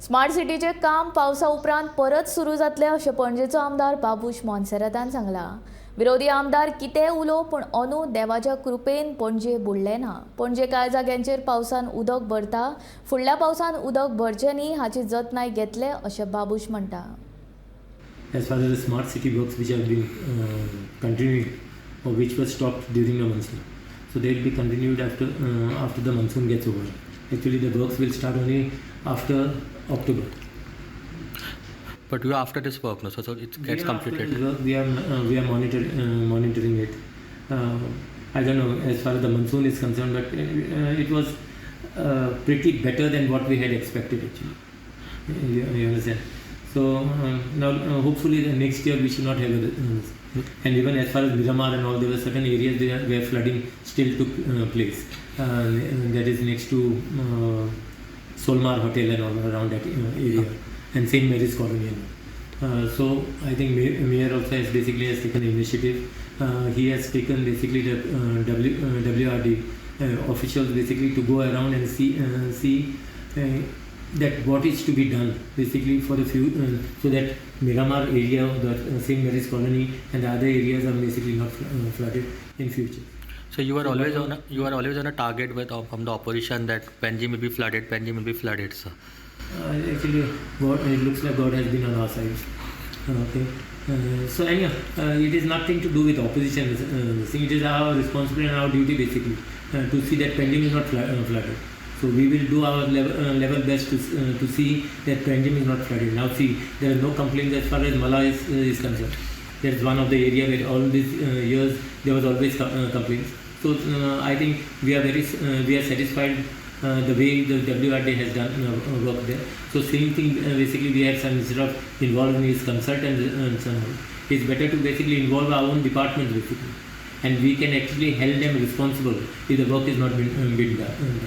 Smart सिटीचे काम पावसा उपरांत परत सुरू जातले अशें पणजेचो आमदार बाबूश मोन्सेरातान सांगला. विरोधी आमदार कितेंय उलो पण अंदू देवाच्या कृपेन पणजे बुडले ना. पणजे कांय जाग्यांचेर पावसान उदक भरता. फुडल्या पावसान उदक भरचें न्ही हाची जतनाय घेतले अशें बाबूश म्हणटा. As far as the smart city works which have been continuing or which were stopped during the monsoon, so they will be continued after the monsoon gets over. Actually, the works will start only after October. But you are after this work, no? So it gets completed. We are monitoring it. I don't know as far as the monsoon is concerned, but it was pretty better than what we had expected actually. You understand? So now hopefully the next year we should not have and even as far as Miramar and all, there were certain areas where flooding still took place. That is next to Solmar Hotel and all around that area and St. Mary's Colony. So I think Mayor also has taken the initiative. He has taken basically the WRD officials basically to go around and see that what is to be done basically for the few so that Miramar area, the St. Mary's Colony and the other areas are basically not flooded in future. So you are always on a target with from the opposition that Panaji will be flooded, sir. Actually, it looks like God has been on our side. Okay. So anyhow, it is nothing to do with opposition. It is our responsibility and our duty basically to see that Panaji is not flooded. So we will do our level best to see that Panaji is not flooded. Now see, there are no complaints as far as Mala is concerned. That is one of the area where all these years there was always complaints. So I think we are satisfied the way the WRD has done work there. So same thing basically we have some instead of involving his consultants and so on. It's better to basically involve our own departments basically, and we can actually hold them responsible if the work is not been done.